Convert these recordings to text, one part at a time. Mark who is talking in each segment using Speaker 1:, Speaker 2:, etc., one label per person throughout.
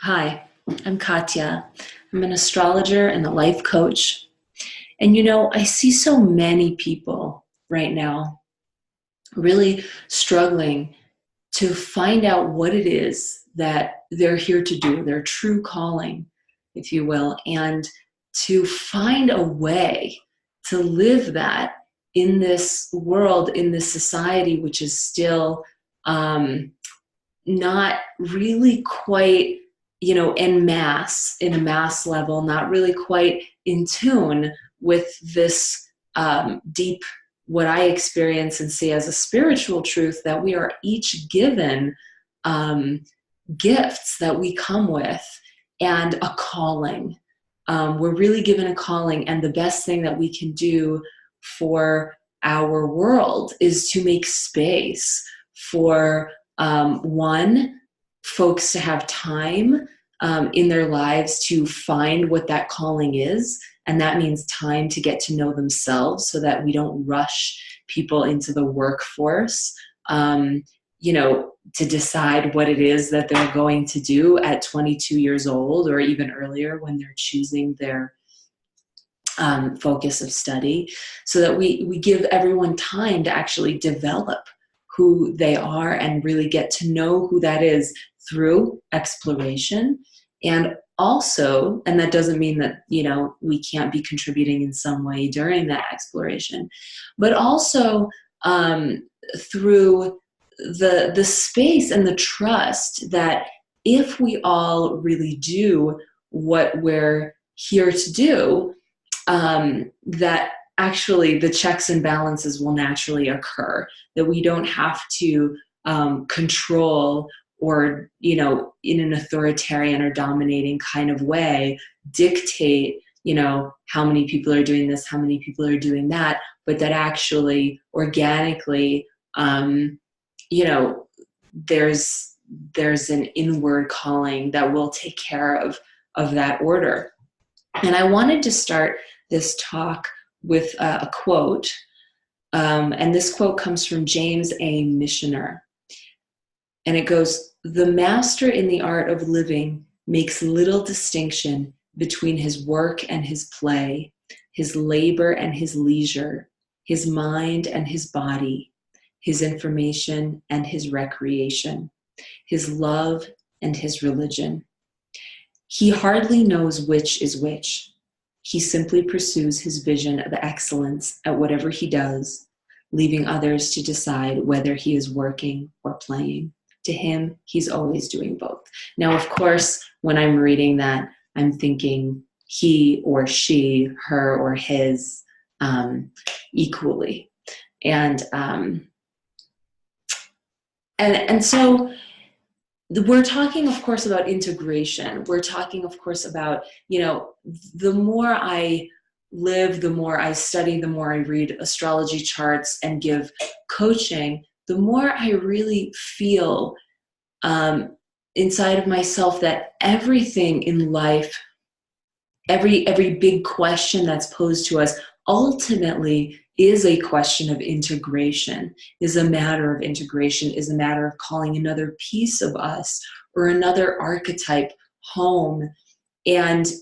Speaker 1: Hi, I'm Katya. I'm an astrologer and a life coach. And I see so many people right now really struggling to find out what it is that they're here to do, their true calling, if you will, and to find a way to live that in this world, in this society, which is still not really quite, in a mass level, not really quite in tune with this deep, what I experience and see as a spiritual truth, that we are each given gifts that we come with and a calling. We're really given a calling, and the best thing that we can do for our world is to make space for one, folks to have time in their lives to find what that calling is. And that means time to get to know themselves so that we don't rush people into the workforce, to decide what it is that they're going to do at 22 years old or even earlier when they're choosing their focus of study, so that we give everyone time to actually develop who they are and really get to know who that is through exploration. And also, and that doesn't mean that, we can't be contributing in some way during that exploration, but also through the space and the trust that if we all really do what we're here to do, that actually the checks and balances will naturally occur, that we don't have to control or, in an authoritarian or dominating kind of way, dictate, how many people are doing this, how many people are doing that, but that actually organically, there's an inward calling that will take care of that order. And I wanted to start this talk with a quote, and this quote comes from James A. Missioner. And it goes, "The master in the art of living makes little distinction between his work and his play, his labor and his leisure, his mind and his body, his information and his recreation, his love and his religion. He hardly knows which is which. He simply pursues his vision of excellence at whatever he does, leaving others to decide whether he is working or playing. To him, he's always doing both." Now, of course, when I'm reading that, I'm thinking he or she, her or his, equally. And so we're talking, of course, about integration. We're talking, of course, about, the more I live, the more I study, the more I read astrology charts and give coaching, the more I really feel inside of myself that everything in life, every big question that's posed to us, ultimately is a question of integration, is a matter of integration, is a matter of calling another piece of us or another archetype home and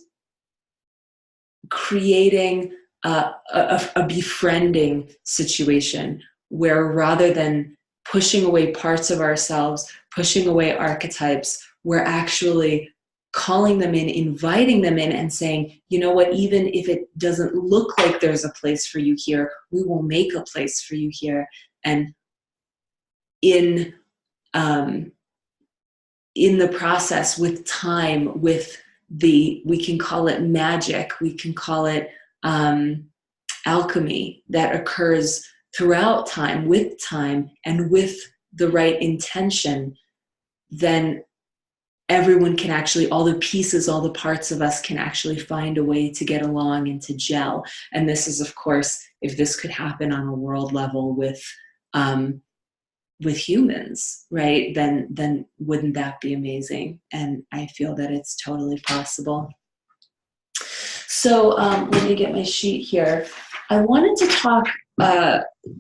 Speaker 1: creating a befriending situation where, rather than pushing away parts of ourselves, pushing away archetypes, we're actually calling them in, inviting them in, and saying, you know what, even if it doesn't look like there's a place for you here, we will make a place for you here. And in the process, with time, with we can call it magic, we can call it alchemy that occurs throughout time, with time, and with the right intention, then everyone can actually, all the pieces, all the parts of us can actually find a way to get along and to gel. And this is, of course, if this could happen on a world level with humans, right, then wouldn't that be amazing? And I feel that it's totally possible. So let me get my sheet here. I wanted to talk,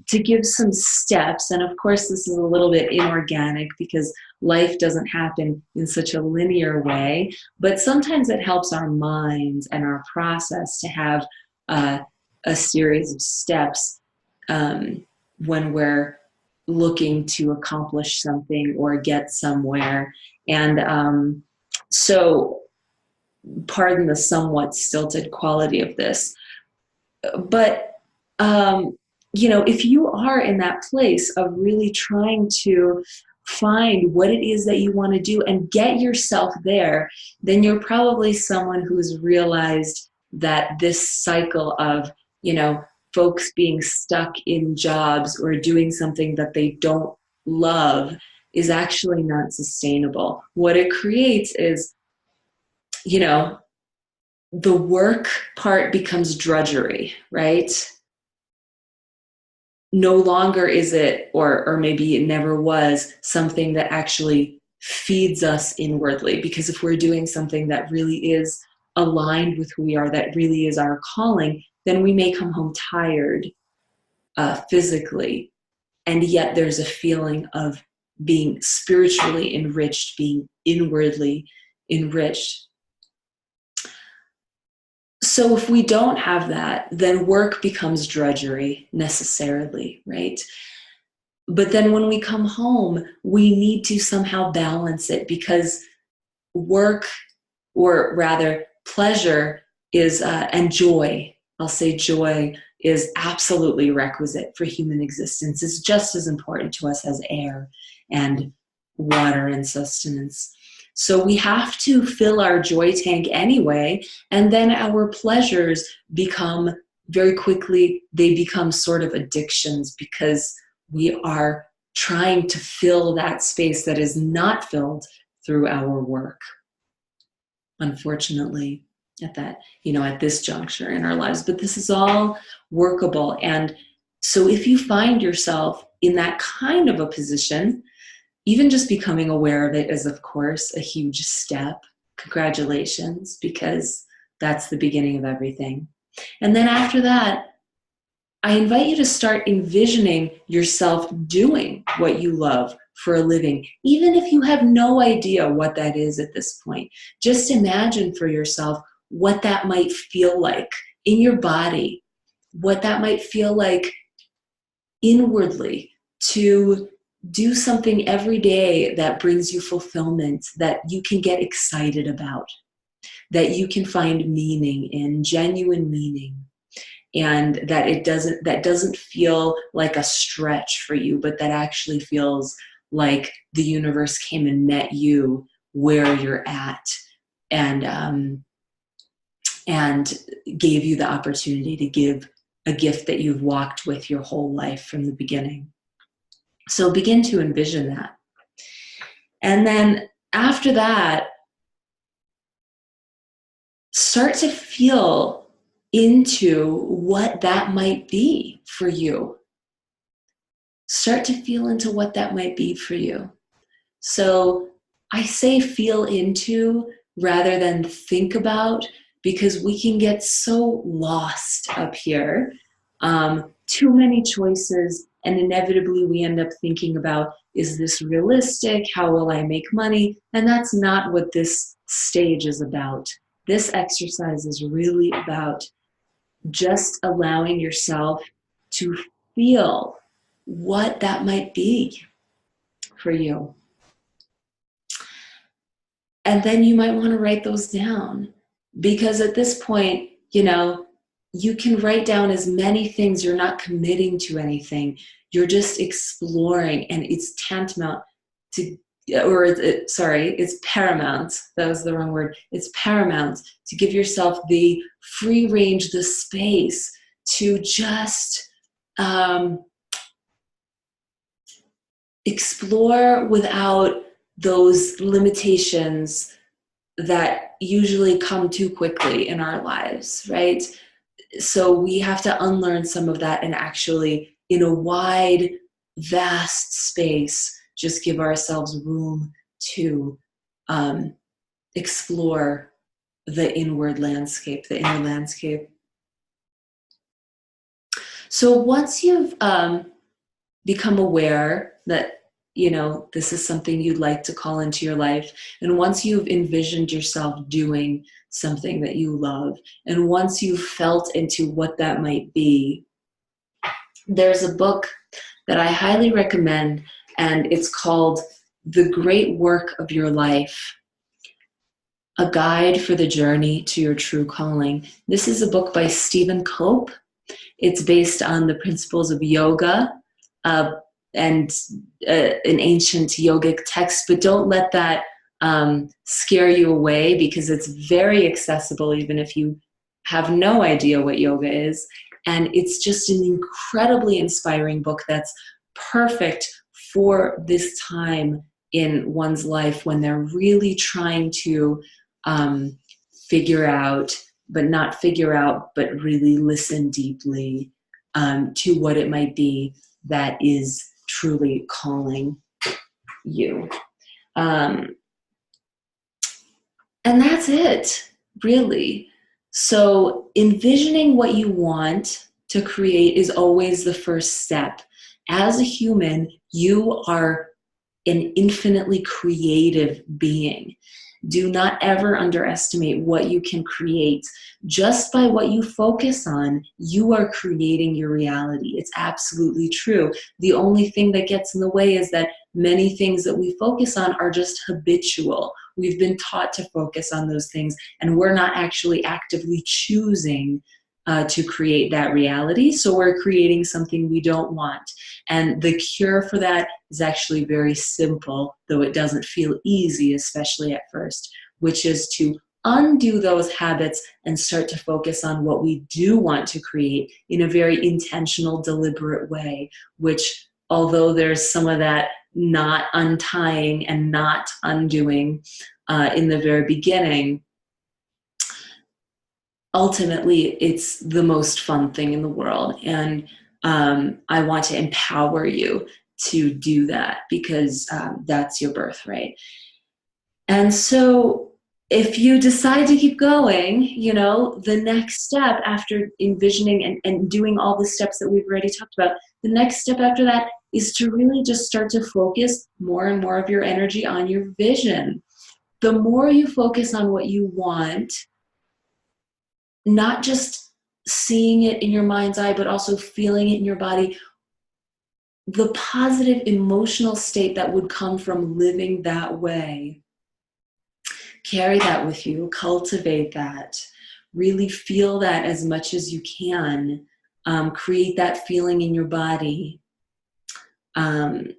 Speaker 1: to give some steps, and of course this is a little bit inorganic because life doesn't happen in such a linear way, but sometimes it helps our minds and our process to have a series of steps when we're looking to accomplish something or get somewhere. And so, pardon the somewhat stilted quality of this, but if you are in that place of really trying to find what it is that you want to do and get yourself there, then you're probably someone who's realized that this cycle of, folks being stuck in jobs or doing something that they don't love is actually not sustainable. What it creates is, the work part becomes drudgery, right? No longer is it, or maybe it never was, something that actually feeds us inwardly. Because if we're doing something that really is aligned with who we are, that really is our calling, then we may come home tired physically, and yet there's a feeling of being spiritually enriched, being inwardly enriched. So if we don't have that, then work becomes drudgery necessarily, right? But then when we come home, we need to somehow balance it, because work, or rather pleasure, is and joy, I'll say joy, is absolutely requisite for human existence. It's just as important to us as air and water and sustenance. So we have to fill our joy tank anyway, and then our pleasures become, very quickly, they become sort of addictions, because we are trying to fill that space that is not filled through our work, unfortunately, at this juncture in our lives. But this is all workable. And so if you find yourself in that kind of a position, even just becoming aware of it is, of course, a huge step. Congratulations, because that's the beginning of everything. And then after that, I invite you to start envisioning yourself doing what you love for a living, even if you have no idea what that is at this point. Just imagine for yourself what that might feel like in your body, what that might feel like inwardly, to do something every day that brings you fulfillment, that you can get excited about, that you can find meaning in, genuine meaning, and that doesn't feel like a stretch for you, but that actually feels like the universe came and met you where you're at, and gave you the opportunity to give a gift that you've walked with your whole life from the beginning. So begin to envision that. And then after that, start to feel into what that might be for you. Start to feel into what that might be for you. So I say feel into rather than think about, because we can get so lost up here. Too many choices, and inevitably we end up thinking about, is this realistic? How will I make money? And that's not what this stage is about. This exercise is really about just allowing yourself to feel what that might be for you. And then you might want to write those down, because at this point, you can write down as many things. You're not committing to anything. You're just exploring, and it's tantamount to, it's paramount. That was the wrong word. It's paramount to give yourself the free range, the space to just explore without those limitations that usually come too quickly in our lives, right? So we have to unlearn some of that and actually, in a wide, vast space, just give ourselves room to explore the inward landscape, the inner landscape. So once you've become aware that, this is something you'd like to call into your life. And once you've envisioned yourself doing something that you love, and once you've felt into what that might be, there's a book that I highly recommend, and it's called The Great Work of Your Life, A Guide for the Journey to Your True Calling. This is a book by Stephen Cope. It's based on the principles of yoga and an ancient yogic text, but don't let that scare you away, because it's very accessible even if you have no idea what yoga is. And it's just an incredibly inspiring book that's perfect for this time in one's life when they're really trying to figure out, but really listen deeply to what it might be that is truly calling you. And that's it, really. So envisioning what you want to create is always the first step. As a human, you are an infinitely creative being. Do not ever underestimate what you can create. Just by what you focus on, you are creating your reality. It's absolutely true. The only thing that gets in the way is that many things that we focus on are just habitual. We've been taught to focus on those things, and we're not actually actively choosing to create that reality. So we're creating something we don't want. And the cure for that is actually very simple, though it doesn't feel easy, especially at first, which is to undo those habits and start to focus on what we do want to create in a very intentional, deliberate way, which, although there's some of that not untying and not undoing in the very beginning, ultimately it's the most fun thing in the world. And I want to empower you to do that, because that's your birthright. And so if you decide to keep going, the next step after envisioning and doing all the steps that we've already talked about, the next step after that is to really just start to focus more and more of your energy on your vision. The more you focus on what you want, not just seeing it in your mind's eye, but also feeling it in your body, the positive emotional state that would come from living that way. Carry that with you, cultivate that, really feel that as much as you can, create that feeling in your body. And,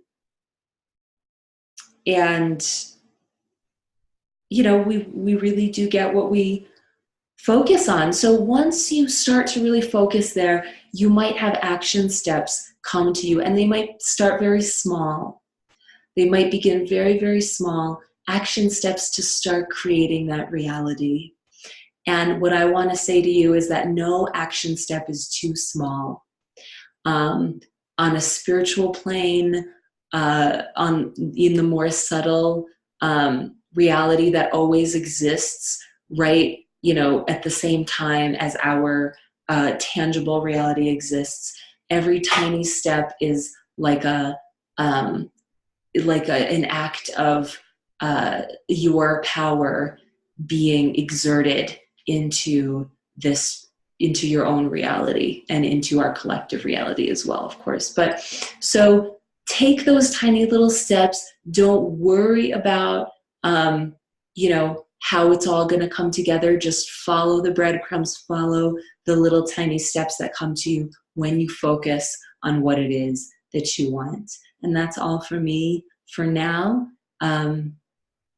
Speaker 1: we really do get what we focus on. So once you start to really focus there, you might have action steps come to you, and they might start very small. They might begin very, very small action steps to start creating that reality. And what I want to say to you is that no action step is too small. On a spiritual plane, in the more subtle reality that always exists, right? At the same time as our tangible reality exists, every tiny step is like an act of your power being exerted into your own reality and into our collective reality as well, of course. But so take those tiny little steps. Don't worry about how it's all going to come together. Just follow the breadcrumbs, follow the little tiny steps that come to you when you focus on what it is that you want. And that's all for me for now. And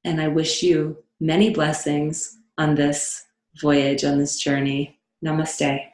Speaker 1: I wish you many blessings on this voyage, on this journey. Namaste.